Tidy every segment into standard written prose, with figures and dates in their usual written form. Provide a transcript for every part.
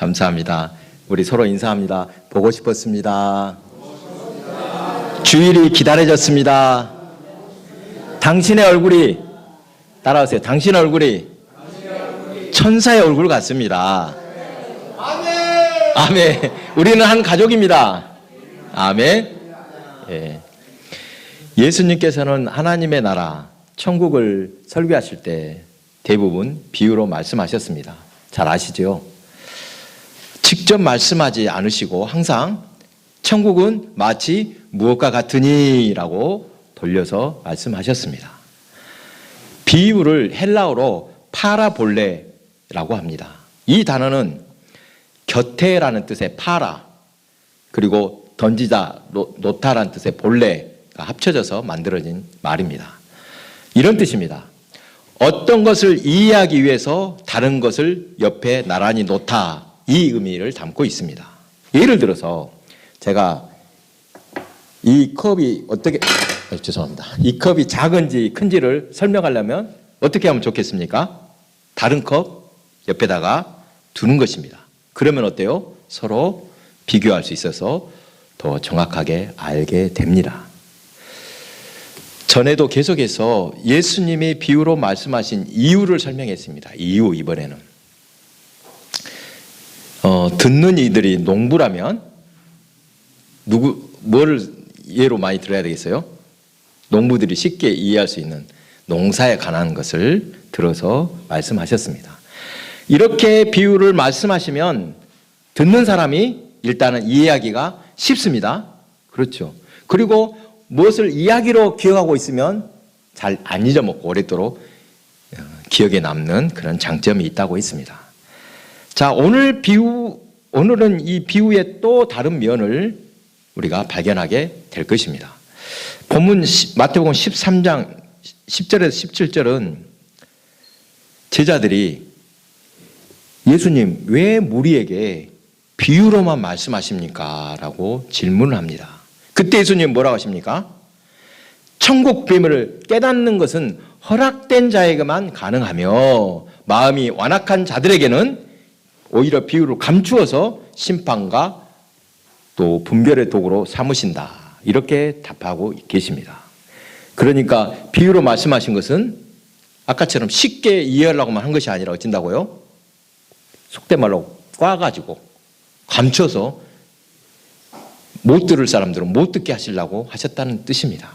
감사합니다. 우리 서로 인사합니다. 보고 싶었습니다. 주일이 기다려졌습니다. 당신의 얼굴이, 따라하세요. 당신 얼굴이 천사의 얼굴 같습니다. 아멘. 우리는 한 가족입니다. 아멘. 예. 예수님께서는 하나님의 나라, 천국을 설교하실 때 대부분 비유로 말씀하셨습니다. 잘 아시죠? 직접 말씀하지 않으시고 항상 천국은 마치 무엇과 같으니 라고 돌려서 말씀하셨습니다. 비유를 헬라어로 파라볼레라고 합니다. 이 단어는 곁에라는 뜻의 파라, 그리고 던지다, 놓다라는 뜻의 볼레가 합쳐져서 만들어진 말입니다. 이런 뜻입니다. 어떤 것을 이해하기 위해서 다른 것을 옆에 나란히 놓다, 이 의미를 담고 있습니다. 예를 들어서 제가 이 컵이 죄송합니다. 이 컵이 작은지 큰지를 설명하려면 어떻게 하면 좋겠습니까? 다른 컵 옆에다가 두는 것입니다. 그러면 어때요? 서로 비교할 수 있어서 더 정확하게 알게 됩니다. 전에도 계속해서 예수님이 비유로 말씀하신 이유를 설명했습니다. 이유, 이번에는. 듣는 이들이 농부라면 뭐를 예로 많이 들어야 되겠어요? 농부들이 쉽게 이해할 수 있는 농사에 관한 것을 들어서 말씀하셨습니다. 이렇게 비유를 말씀하시면 듣는 사람이 일단은 이해하기가 쉽습니다. 그렇죠. 그리고 무엇을 이야기로 기억하고 있으면 잘 안 잊어먹고 오랫도록 기억에 남는 그런 장점이 있다고 했습니다. 자, 오늘은 이 비유의 또 다른 면을 우리가 발견하게 될 것입니다. 본문 마태복음 13장 10절에서 17절은 제자들이 예수님, 왜 무리에게 비유로만 말씀하십니까? 라고 질문을 합니다. 그때 예수님 뭐라고 하십니까? 천국 비밀을 깨닫는 것은 허락된 자에게만 가능하며 마음이 완악한 자들에게는 오히려 비유를 감추어서 심판과 또 분별의 도구로 삼으신다. 이렇게 답하고 계십니다. 그러니까 비유로 말씀하신 것은 아까처럼 쉽게 이해하려고만 한 것이 아니라 어쩐다고요? 속된 말로 꽈가지고 감춰서 못 들을 사람들은 못 듣게 하시려고 하셨다는 뜻입니다.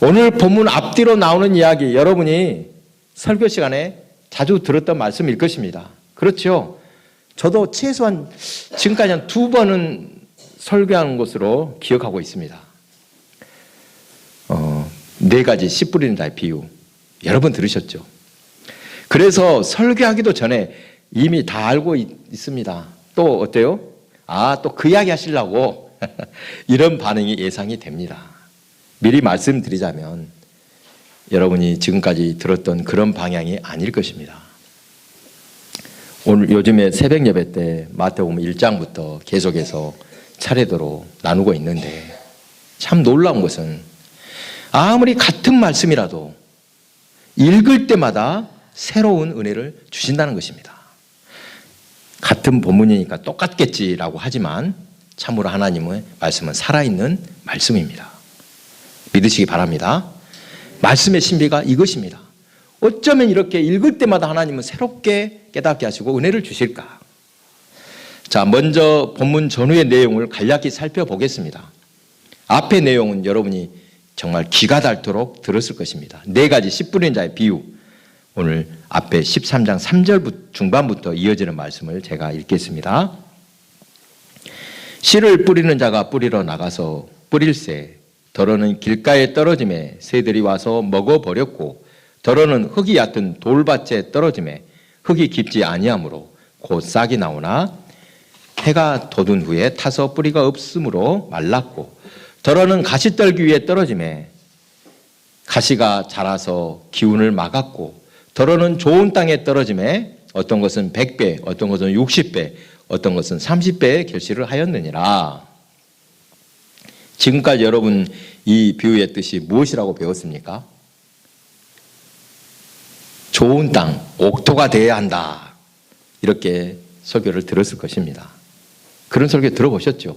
오늘 본문 앞뒤로 나오는 이야기, 여러분이 설교 시간에 자주 들었던 말씀일 것입니다. 그렇죠? 저도 최소한 지금까지 한 2번은 설교한 것으로 기억하고 있습니다. 4가지 씨 뿌리는 자의 비유. 여러 번 들으셨죠? 그래서 설교하기도 전에 이미 다 알고 있습니다. 또 어때요? 또 그 이야기 하시려고 이런 반응이 예상이 됩니다. 미리 말씀드리자면 여러분이 지금까지 들었던 그런 방향이 아닐 것입니다. 오늘 요즘에 새벽 예배 때 마태복음 1장부터 계속해서 차례대로 나누고 있는데 참 놀라운 것은 아무리 같은 말씀이라도 읽을 때마다 새로운 은혜를 주신다는 것입니다. 같은 본문이니까 똑같겠지라고 하지만 참으로 하나님의 말씀은 살아있는 말씀입니다. 믿으시기 바랍니다. 말씀의 신비가 이것입니다. 어쩌면 이렇게 읽을 때마다 하나님은 새롭게 깨닫게 하시고 은혜를 주실까? 자, 먼저 본문 전후의 내용을 간략히 살펴보겠습니다. 앞의 내용은 여러분이 정말 기가 닳도록 들었을 것입니다. 4가지 씨 뿌리는 자의 비유. 오늘 앞에 13장 3절 중반부터 이어지는 말씀을 제가 읽겠습니다. 씨를 뿌리는 자가 뿌리러 나가서 뿌릴새 더러는 길가에 떨어짐에 새들이 와서 먹어버렸고 더러는 흙이 얕은 돌밭에 떨어짐에 흙이 깊지 아니하므로 곧 싹이 나오나 해가 돋은 후에 타서 뿌리가 없으므로 말랐고 더러는 가시떨기 위에 떨어짐에 가시가 자라서 기운을 막았고 더러는 좋은 땅에 떨어짐에 어떤 것은 100배, 어떤 것은 60배, 어떤 것은 30배의 결실을 하였느니라. 지금까지 여러분 이 비유의 뜻이 무엇이라고 배웠습니까? 좋은 땅, 옥토가 되어야 한다. 이렇게 설교를 들었을 것입니다. 그런 설교 들어보셨죠?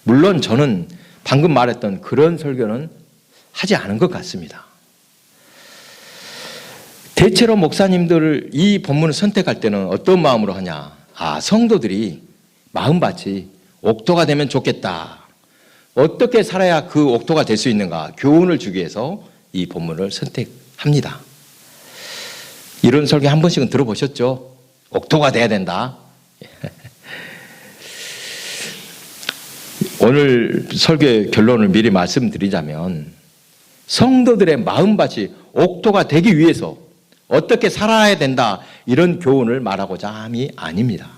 물론 저는 방금 말했던 그런 설교는 하지 않은 것 같습니다. 대체로 목사님들을 이 본문을 선택할 때는 어떤 마음으로 하냐? 성도들이 마음밭이 옥토가 되면 좋겠다. 어떻게 살아야 그 옥토가 될 수 있는가? 교훈을 주기 위해서 이 본문을 선택합니다. 이런 설교 한 번씩은 들어보셨죠? 옥토가 돼야 된다. 오늘 설교의 결론을 미리 말씀드리자면 성도들의 마음밭이 옥토가 되기 위해서 어떻게 살아야 된다 이런 교훈을 말하고자 함이 아닙니다.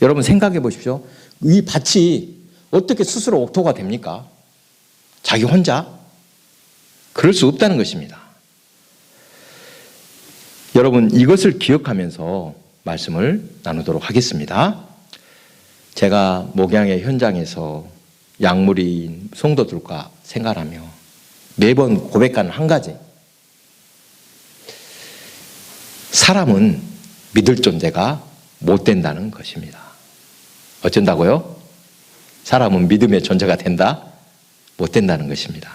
여러분 생각해 보십시오. 이 밭이 어떻게 스스로 옥토가 됩니까? 자기 혼자? 그럴 수 없다는 것입니다. 여러분 이것을 기억하면서 말씀을 나누도록 하겠습니다. 제가 목양의 현장에서 약물인 성도들과 생활하며 매번 고백하는 한 가지, 사람은 믿을 존재가 못 된다는 것입니다. 어쩐다고요? 사람은 믿음의 존재가 된다? 못 된다는 것입니다.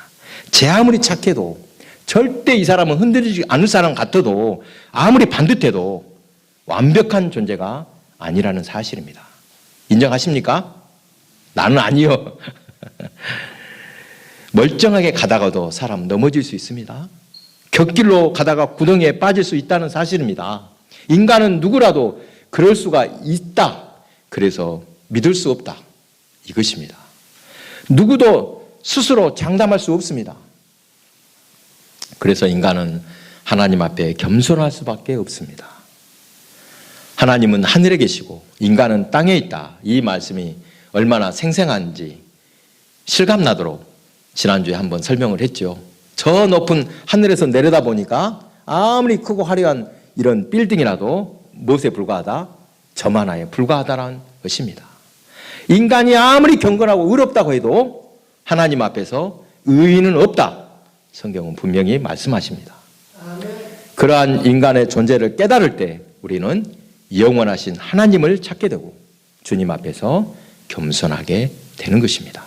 제 아무리 착해도 절대 이 사람은 흔들리지 않을 사람 같아도 아무리 반듯해도 완벽한 존재가 아니라는 사실입니다. 인정하십니까? 나는 아니요. 멀쩡하게 가다가도 사람 넘어질 수 있습니다. 곁길로 가다가 구덩이에 빠질 수 있다는 사실입니다. 인간은 누구라도 그럴 수가 있다. 그래서 믿을 수 없다. 이것입니다. 누구도 스스로 장담할 수 없습니다. 그래서 인간은 하나님 앞에 겸손할 수밖에 없습니다. 하나님은 하늘에 계시고 인간은 땅에 있다. 이 말씀이 얼마나 생생한지 실감나도록 지난주에 한번 설명을 했죠. 저 높은 하늘에서 내려다 보니까 아무리 크고 화려한 이런 빌딩이라도 무엇에 불과하다? 점 하나에 불과하다라는 것입니다. 인간이 아무리 경건하고 의롭다고 해도 하나님 앞에서 의인은 없다. 성경은 분명히 말씀하십니다. 그러한 인간의 존재를 깨달을 때 우리는 영원하신 하나님을 찾게 되고 주님 앞에서 겸손하게 되는 것입니다.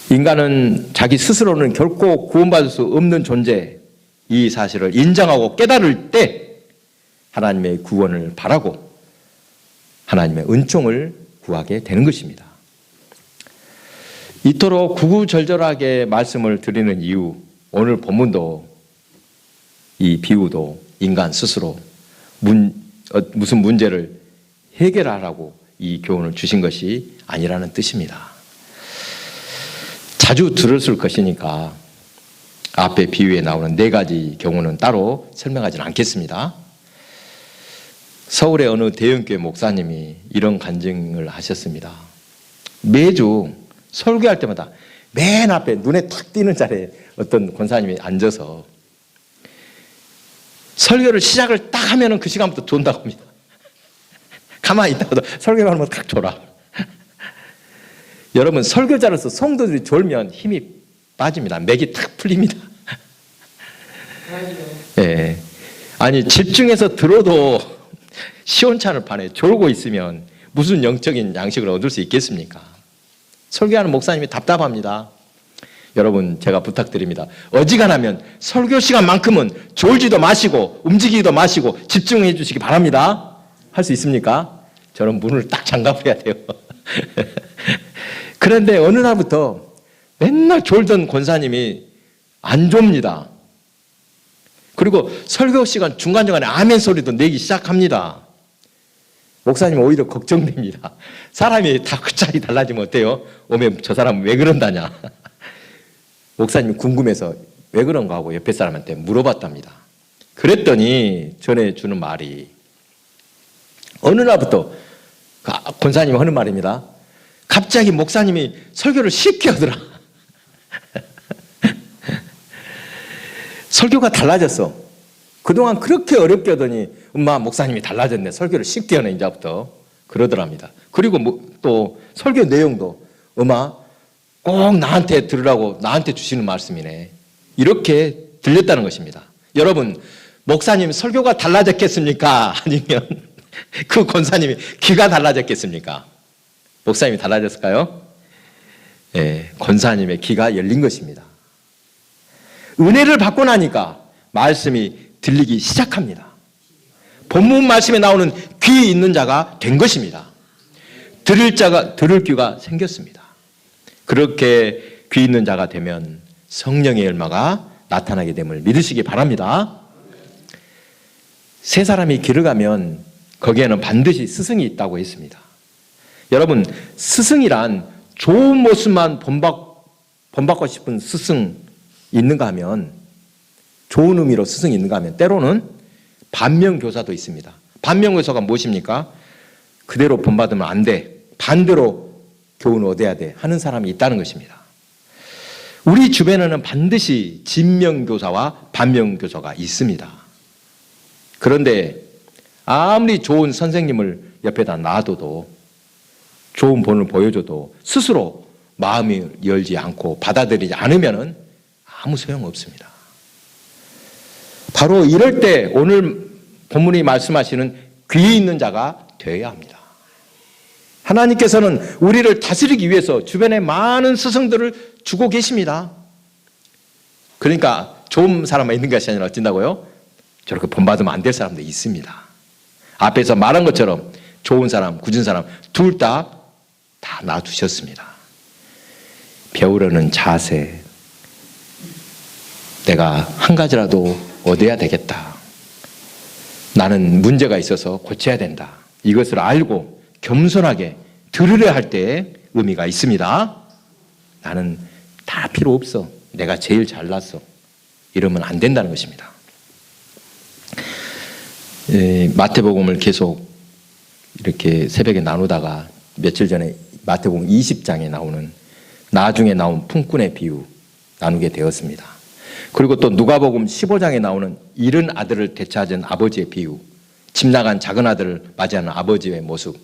인간은 자기 스스로는 결코 구원받을 수 없는 존재, 이 사실을 인정하고 깨달을 때 하나님의 구원을 바라고 하나님의 은총을 구하게 되는 것입니다. 이토록 구구절절하게 말씀을 드리는 이유, 오늘 본문도 이 비유도 인간 스스로 무슨 문제를 해결하라고 이 교훈을 주신 것이 아니라는 뜻입니다. 자주 들었을 것이니까 앞에 비유에 나오는 4가지 경우는 따로 설명하지는 않겠습니다. 서울의 어느 대형교회 목사님이 이런 간증을 하셨습니다. 매주 설교할 때마다 맨 앞에 눈에 탁 띄는 자리에 어떤 권사님이 앉아서 설교를 시작을 딱 하면은 그 시간부터 돈다고 합니다. 가만히 있다가도 설교를 하면 탁 졸아. 여러분 설교자로서 성도들이 졸면 힘이 빠집니다. 맥이 탁 풀립니다. 예. 아니 집중해서 들어도 시원찮을 판에 졸고 있으면 무슨 영적인 양식을 얻을 수 있겠습니까? 설교하는 목사님이 답답합니다. 여러분 제가 부탁드립니다. 어지간하면 설교 시간만큼은 졸지도 마시고 움직이기도 마시고 집중해 주시기 바랍니다. 할 수 있습니까? 저는 문을 딱 잠가버려야 돼요. 그런데 어느 날부터 맨날 졸던 권사님이 안 졸립니다. 그리고 설교 시간 중간중간에 아멘 소리도 내기 시작합니다. 목사님 오히려 걱정됩니다. 사람이 다 그 달라지면 어때요? 오면 저 사람은 왜 그런다냐. 목사님이 궁금해서 왜 그런가 하고 옆에 사람한테 물어봤답니다. 그랬더니 전해주는 말이 어느 날부터 권사님이 하는 말입니다. 갑자기 목사님이 설교를 쉽게 하더라. 설교가 달라졌어. 그동안 그렇게 어렵게 하더니 엄마 목사님이 달라졌네. 설교를 쉽게 하네 이제부터. 그러더랍니다. 그리고 또 설교 내용도 엄마 꼭 나한테 들으라고 나한테 주시는 말씀이네. 이렇게 들렸다는 것입니다. 여러분 목사님 설교가 달라졌겠습니까? 아니면 그 권사님이 귀가 달라졌겠습니까? 목사님이 달라졌을까요? 예, 권사님의 귀가 열린 것입니다. 은혜를 받고 나니까 말씀이 들리기 시작합니다. 본문 말씀에 나오는 귀 있는 자가 된 것입니다. 들을 귀가 생겼습니다. 그렇게 귀 있는 자가 되면 성령의 열마가 나타나게 됨을 믿으시기 바랍니다. 세 사람이 길을 가면 거기에는 반드시 스승이 있다고 했습니다. 여러분, 스승이란 좋은 모습만 본받고 싶은 스승 있는가 하면, 좋은 의미로 스승이 있는가 하면 때로는 반면교사도 있습니다. 반면교사가 무엇입니까? 그대로 본받으면 안 돼, 반대로 교훈을 얻어야 돼 하는 사람이 있다는 것입니다. 우리 주변에는 반드시 진면교사와 반면교사가 있습니다. 그런데 아무리 좋은 선생님을 옆에다 놔둬도, 좋은 본을 보여줘도 스스로 마음이 열지 않고 받아들이지 않으면 아무 소용없습니다. 바로 이럴 때 오늘 본문이 말씀하시는 귀 있는 자가 되어야 합니다. 하나님께서는 우리를 다스리기 위해서 주변에 많은 스승들을 주고 계십니다. 그러니까 좋은 사람만 있는 것이 아니라 어쩐다고요? 저렇게 본받으면 안 될 사람도 있습니다. 앞에서 말한 것처럼 좋은 사람, 굳은 사람 둘 다 놔두셨습니다. 배우려는 자세, 내가 한 가지라도 얻어야 되겠다, 나는 문제가 있어서 고쳐야 된다, 이것을 알고 겸손하게 들으려 할 때 의미가 있습니다. 나는 다 필요 없어, 내가 제일 잘났어, 이러면 안 된다는 것입니다. 마태복음을 계속 이렇게 새벽에 나누다가 며칠 전에 마태복음 20장에 나오는 나중에 나온 품꾼의 비유 나누게 되었습니다. 그리고 또 누가복음 15장에 나오는 잃은 아들을 되찾은 아버지의 비유, 집 나간 작은 아들을 맞이하는 아버지의 모습,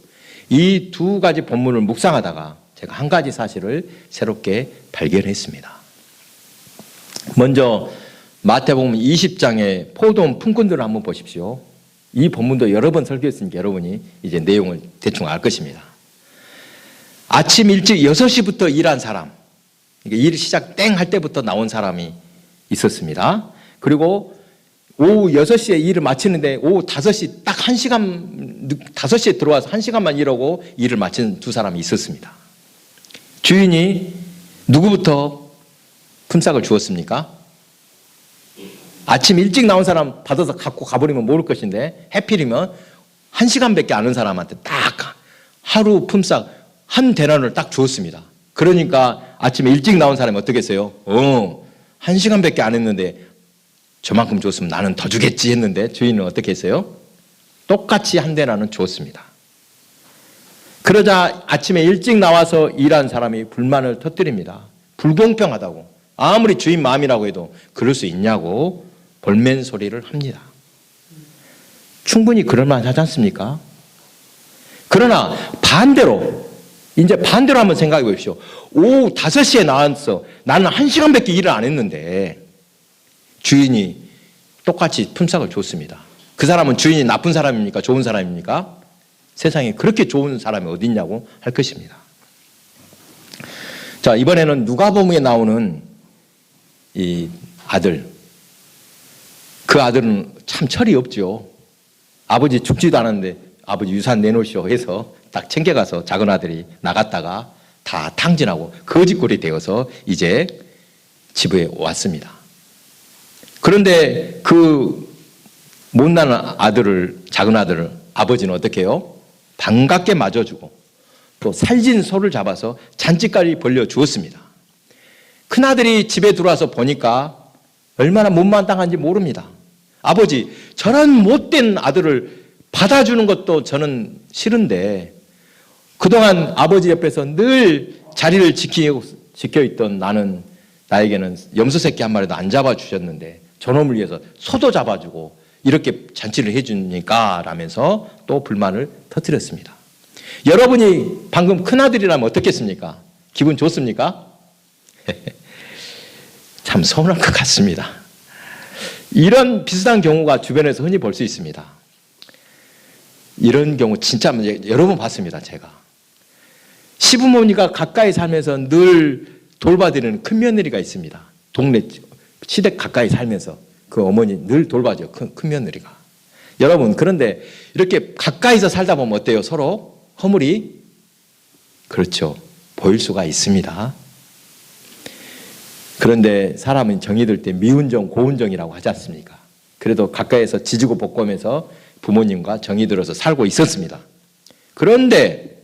이 두 가지 본문을 묵상하다가 제가 한 가지 사실을 새롭게 발견했습니다. 먼저 마태복음 20장의 포도원 품꾼들을 한번 보십시오. 이 본문도 여러 번 설교했으니까 여러분이 이제 내용을 대충 알 것입니다. 아침 일찍 6시부터 일한 사람, 일 시작 땡 할 때부터 나온 사람이 있었습니다. 그리고 오후 6시에 일을 마치는데 오후 5시 딱 1시간, 5시에 들어와서 1시간만 일하고 일을 마치는 두 사람이 있었습니다. 주인이 누구부터 품삯을 주었습니까? 아침 일찍 나온 사람 받아서 갖고 가버리면 모를 것인데 해필이면 1시간밖에 안 한 사람한테 딱 하루 품삯 한 데나를 딱 주었습니다. 그러니까 아침에 일찍 나온 사람이 어떻게 했어요? 1시간밖에 안 했는데 저만큼 줬으면 나는 더 주겠지 했는데 주인은 어떻게 했어요? 똑같이 한 데나는 주었습니다. 그러자 아침에 일찍 나와서 일한 사람이 불만을 터뜨립니다. 불공평하다고. 아무리 주인 마음이라고 해도 그럴 수 있냐고 볼멘 소리를 합니다. 충분히 그럴만하지 않습니까? 그러나 반대로, 이제 반대로 한번 생각해 보십시오. 오후 5시에 나왔어. 나는 1시간밖에 일을 안 했는데 주인이 똑같이 품삯을 줬습니다. 그 사람은 주인이 나쁜 사람입니까? 좋은 사람입니까? 세상에 그렇게 좋은 사람이 어디 있냐고 할 것입니다. 자, 이번에는 누가복음에 나오는 이 아들, 그 아들은 참 철이 없죠. 아버지 죽지도 않았는데 아버지 유산 내놓으시오 해서 딱 챙겨가서 작은 아들이 나갔다가 다 탕진하고 거지꼴이 되어서 이제 집에 왔습니다. 그런데 그 못난 아들을, 작은 아들을 아버지는 어떻게 해요? 반갑게 맞아주고 또 살진 소를 잡아서 잔치까지 벌려주었습니다. 큰아들이 집에 들어와서 보니까 얼마나 못마땅한지 모릅니다. 아버지, 저런 못된 아들을 받아주는 것도 저는 싫은데 그동안 아버지 옆에서 늘 자리를 지켜있던 나에게는 염소 새끼 한 마리도 안 잡아주셨는데 저놈을 위해서 소도 잡아주고 이렇게 잔치를 해주니까 라면서 또 불만을 터뜨렸습니다. 여러분이 방금 큰아들이라면 어떻겠습니까? 기분 좋습니까? 참 서운할 것 같습니다. 이런 비슷한 경우가 주변에서 흔히 볼 수 있습니다. 이런 경우 진짜 여러 번 봤습니다, 제가. 시부모니가 가까이 살면서 늘 돌봐드리는 큰며느리가 있습니다. 동네 시댁 가까이 살면서 그 어머니 늘 돌봐줘요, 큰며느리가. 여러분, 그런데 이렇게 가까이서 살다 보면 어때요? 서로 허물이, 그렇죠, 보일 수가 있습니다. 그런데 사람은 정이 들 때 미운정, 고운정이라고 하지 않습니까? 그래도 가까이서 지지고 볶으면서 부모님과 정이 들어서 살고 있었습니다. 그런데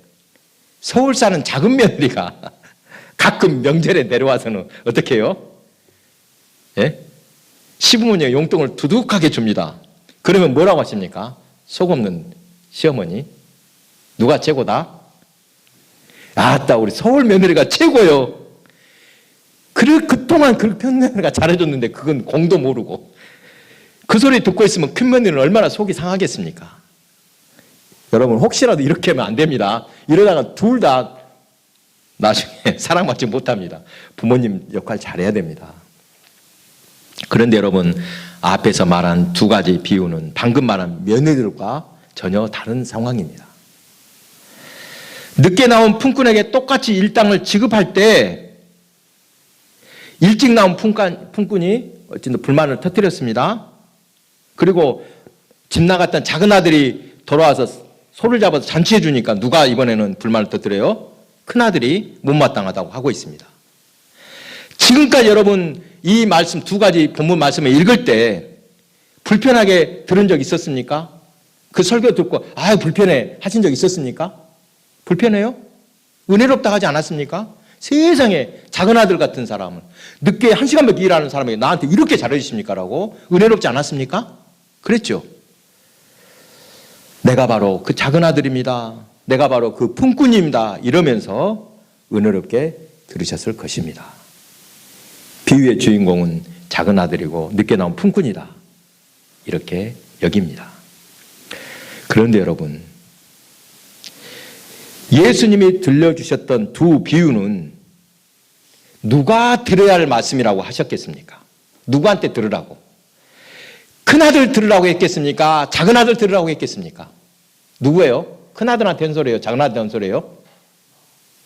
서울 사는 작은 며느리가 가끔 명절에 내려와서는 어떻게 해요? 예? 시부모니가 용돈을 두둑하게 줍니다. 그러면 뭐라고 하십니까? 속 없는 시어머니, 누가 최고다? 아따, 우리 서울 며느리가 최고요. 그동안 그 큰며느리가 잘해줬는데 그건 공도 모르고 그 소리 듣고 있으면 큰며느리는 얼마나 속이 상하겠습니까? 여러분, 혹시라도 이렇게 하면 안 됩니다. 이러다가 둘 다 나중에 사랑받지 못합니다. 부모님 역할 잘해야 됩니다. 그런데 여러분, 앞에서 말한 두 가지 비유는 방금 말한 며느리들과 전혀 다른 상황입니다. 늦게 나온 품꾼에게 똑같이 일당을 지급할 때 일찍 나온 품꾼이 어쨌든 불만을 터뜨렸습니다. 그리고 집 나갔던 작은 아들이 돌아와서 소를 잡아서 잔치해 주니까 누가 이번에는 불만을 터뜨려요? 큰아들이 못마땅하다고 하고 있습니다. 지금까지 여러분 이 말씀 두 가지 본문 말씀을 읽을 때 불편하게 들은 적 있었습니까? 그 설교 듣고 아유 불편해 하신 적 있었습니까? 불편해요? 은혜롭다 하지 않았습니까? 세상에 작은 아들 같은 사람을 늦게 1시간밖에 일하는 사람에게 나한테 이렇게 잘해주십니까? 라고 은혜롭지 않았습니까? 그랬죠. 내가 바로 그 작은 아들입니다. 내가 바로 그 품꾼입니다. 이러면서 은혜롭게 들으셨을 것입니다. 비유의 주인공은 작은 아들이고 늦게 나온 품꾼이다. 이렇게 여깁니다. 그런데 여러분, 예수님이 들려주셨던 두 비유는 누가 들어야 할 말씀이라고 하셨겠습니까? 누구한테 들으라고? 큰아들 들으라고 했겠습니까? 작은 아들 들으라고 했겠습니까? 누구예요? 큰아들한테 한 소리예요? 작은 아들한테 한 소리예요?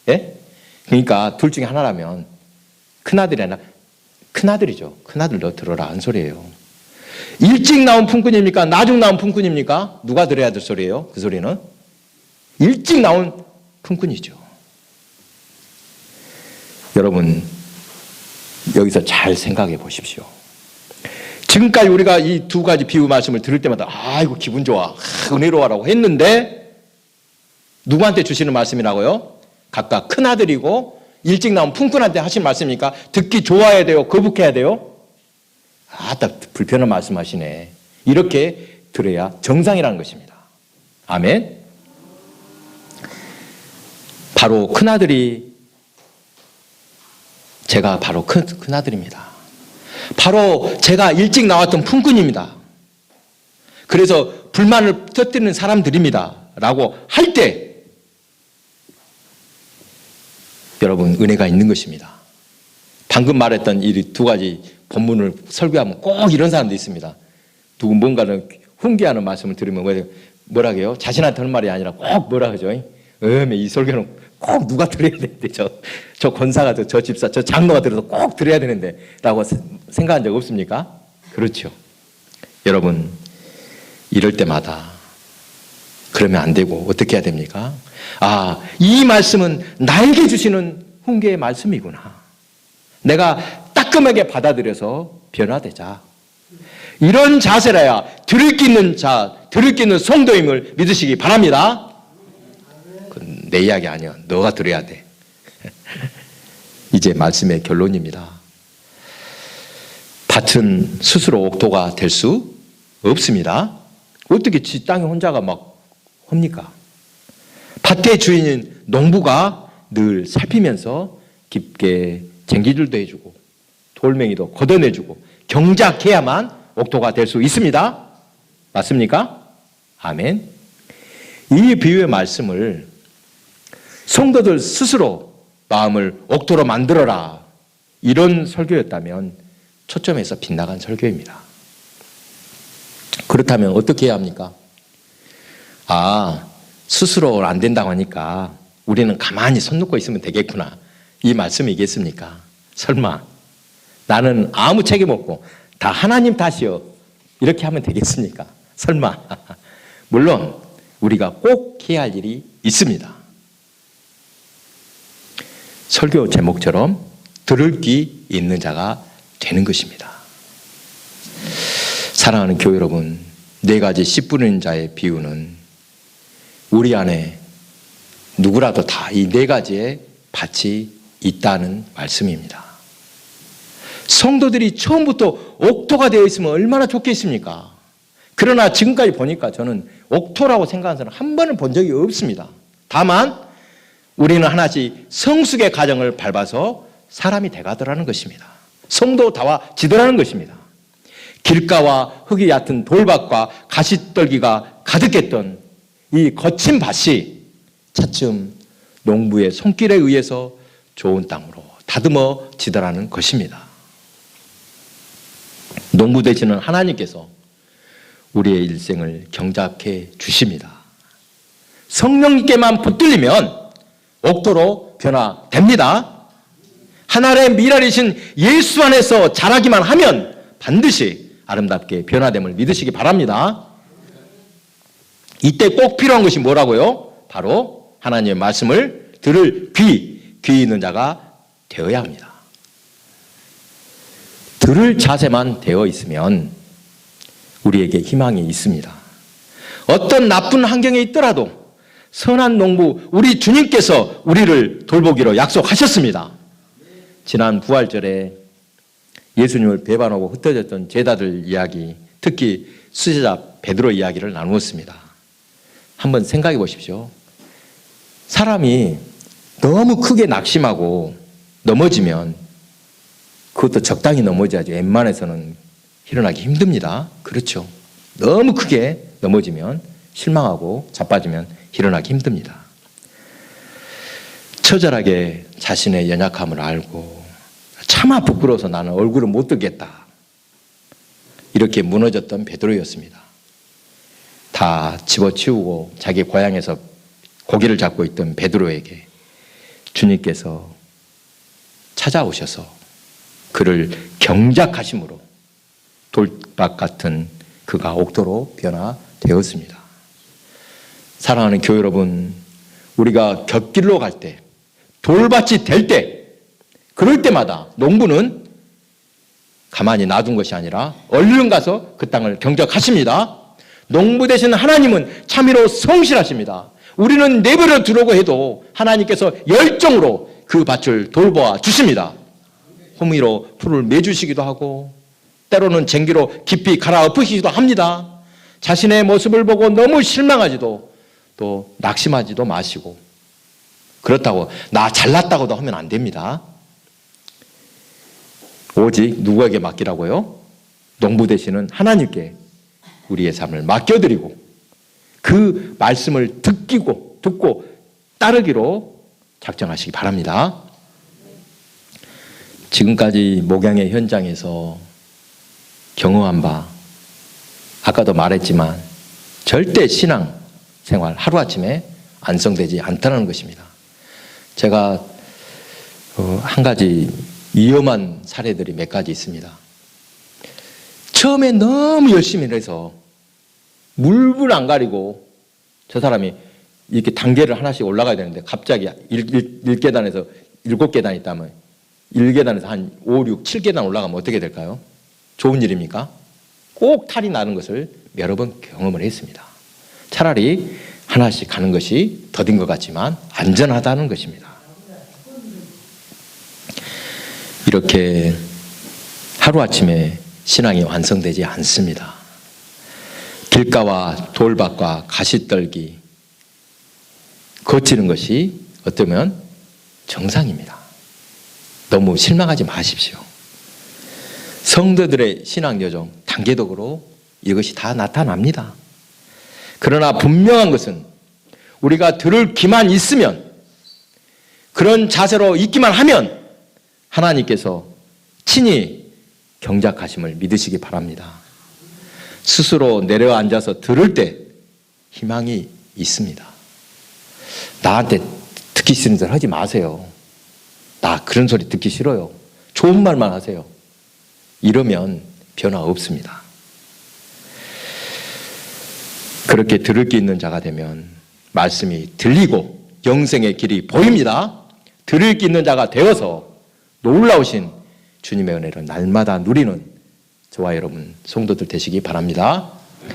예? 그러니까 둘 중에 하나라면 큰아들이 아니라 큰아들이죠. 큰아들 너 들어라 한 소리예요. 일찍 나온 품꾼입니까? 나중 나온 품꾼입니까? 누가 들어야 될 소리예요? 그 소리는? 일찍 나온 품꾼이죠. 여러분, 여기서 잘 생각해 보십시오. 지금까지 우리가 이 두 가지 비유 말씀을 들을 때마다 아이고 기분 좋아, 은혜로워라고 했는데 누구한테 주시는 말씀이라고요? 각각 큰아들이고 일찍 나온 품꾼한테 하신 말씀입니까? 듣기 좋아야 돼요? 거북해야 돼요? 아따 불편한 말씀하시네. 이렇게 들어야 정상이라는 것입니다. 아멘. 바로 큰아들이 제가 바로 큰아들입니다. 바로 제가 일찍 나왔던 품꾼입니다. 그래서 불만을 터뜨리는 사람들입니다. 라고 할 때 여러분 은혜가 있는 것입니다. 방금 말했던 이 두 가지 본문을 설교하면 꼭 이런 사람도 있습니다. 누구 뭔가를 훈계하는 말씀을 들으면 뭐라 해요? 자신한테 하는 말이 아니라 꼭 뭐라 하죠? 이 설교는 꼭 누가 들어야 되는데 저 권사가 저 집사 저 장로가 들어서 꼭 들어야 되는데 라고 생각한 적 없습니까? 그렇죠. 여러분 이럴 때마다 그러면 안 되고 어떻게 해야 됩니까? 아, 이 말씀은 나에게 주시는 훈계의 말씀이구나. 내가 따끔하게 받아들여서 변화되자. 이런 자세라야 들을 게 있는 성도임을 믿으시기 바랍니다. 내 이야기 아니야. 너가 들어야 돼. 이제 말씀의 결론입니다. 밭은 스스로 옥토가 될 수 없습니다. 어떻게 지 땅에 혼자가 막 합니까? 밭의 주인인 농부가 늘 살피면서 깊게 쟁기질도 해주고 돌멩이도 걷어내주고 경작해야만 옥토가 될 수 있습니다. 맞습니까? 아멘. 이 비유의 말씀을 성도들 스스로 마음을 옥토로 만들어라 이런 설교였다면 초점에서 빗나간 설교입니다. 그렇다면 어떻게 해야 합니까? 스스로 안 된다고 하니까 우리는 가만히 손 놓고 있으면 되겠구나, 이 말씀이겠습니까? 설마 나는 아무 책임 없고 다 하나님 탓이요, 이렇게 하면 되겠습니까? 설마. 물론 우리가 꼭 해야 할 일이 있습니다. 설교 제목처럼 들을 귀 있는 자가 되는 것입니다. 사랑하는 교회 여러분, 4가지 씨 뿌리는 자의 비유는 우리 안에 누구라도 다 이 4가지의 밭이 있다는 말씀입니다. 성도들이 처음부터 옥토가 되어 있으면 얼마나 좋겠습니까? 그러나 지금까지 보니까 저는 옥토라고 생각하는 사람 한 번은 본 적이 없습니다. 다만 우리는 하나씩 성숙의 과정을 밟아서 사람이 돼가더라는 것입니다. 성도다와 지더라는 것입니다. 길가와 흙이 얕은 돌밭과 가시떨기가 가득했던 이 거친 밭이 차츰 농부의 손길에 의해서 좋은 땅으로 다듬어지더라는 것입니다. 농부 되시는 하나님께서 우리의 일생을 경작해 주십니다. 성령님께만 붙들리면 옥토로 변화됩니다. 하나님의 미랄이신 예수 안에서 자라기만 하면 반드시 아름답게 변화됨을 믿으시기 바랍니다. 이때 꼭 필요한 것이 뭐라고요? 바로 하나님의 말씀을 들을 귀 있는 자가 되어야 합니다. 들을 자세만 되어 있으면 우리에게 희망이 있습니다. 어떤 나쁜 환경에 있더라도 선한 농부 우리 주님께서 우리를 돌보기로 약속하셨습니다. 지난 부활절에 예수님을 배반하고 흩어졌던 제자들 이야기, 특히 수제자 베드로 이야기를 나누었습니다. 한번 생각해 보십시오. 사람이 너무 크게 낙심하고 넘어지면 그것도 적당히 넘어져야지 웬만해서는 일어나기 힘듭니다. 그렇죠. 너무 크게 넘어지면 실망하고 자빠지면 일어나기 힘듭니다. 처절하게 자신의 연약함을 알고 차마 부끄러워서 나는 얼굴을 못 들겠다, 이렇게 무너졌던 베드로였습니다. 다 집어치우고 자기 고향에서 고기를 잡고 있던 베드로에게 주님께서 찾아오셔서 그를 경작하심으로 돌밭 같은 그가 옥토로 변화되었습니다. 사랑하는 교회 여러분, 우리가 곁길로 갈 때, 돌밭이 될 때, 그럴 때마다 농부는 가만히 놔둔 것이 아니라 얼른 가서 그 땅을 경작하십니다. 농부 되신 하나님은 참으로 성실하십니다. 우리는 내버려 두려고 해도 하나님께서 열정으로 그 밭을 돌보아 주십니다. 호미로 풀을 매주시기도 하고 때로는 쟁기로 깊이 갈아엎으시기도 합니다. 자신의 모습을 보고 너무 실망하지도 또 낙심하지도 마시고, 그렇다고 나 잘났다고도 하면 안 됩니다. 오직 누구에게 맡기라고요? 농부 되시는 하나님께 우리의 삶을 맡겨드리고 그 말씀을 듣고 따르기로 작정하시기 바랍니다. 지금까지 목양의 현장에서 경험한 바, 아까도 말했지만 절대 신앙생활 하루아침에 완성되지 않다는 것입니다. 제가 한 가지 위험한 사례들이 몇 가지 있습니다. 처음에 너무 열심히 해서 물불 안 가리고 저 사람이 이렇게 단계를 하나씩 올라가야 되는데 갑자기 1계단에서 7계단이 있다면 1계단에서 한 5, 6, 7계단 올라가면 어떻게 될까요? 좋은 일입니까? 꼭 탈이 나는 것을 여러 번 경험을 했습니다. 차라리 하나씩 가는 것이 더딘 것 같지만 안전하다는 것입니다. 이렇게 하루아침에 신앙이 완성되지 않습니다. 길가와 돌밭과 가시떨기 거치는 것이 어쩌면 정상입니다. 너무 실망하지 마십시오. 성도들의 신앙 여정 단계적으로 이것이 다 나타납니다. 그러나 분명한 것은 우리가 들을 귀만 있으면, 그런 자세로 있기만 하면 하나님께서 친히 경작하심을 믿으시기 바랍니다. 스스로 내려앉아서 들을 때 희망이 있습니다. 나한테 듣기 싫은 소리 하지 마세요. 나 그런 소리 듣기 싫어요. 좋은 말만 하세요. 이러면 변화 없습니다. 그렇게 들을 게 있는 자가 되면 말씀이 들리고 영생의 길이 보입니다. 들을 게 있는 자가 되어서 놀라우신 주님의 은혜를 날마다 누리는 저와 여러분 성도들 되시기 바랍니다.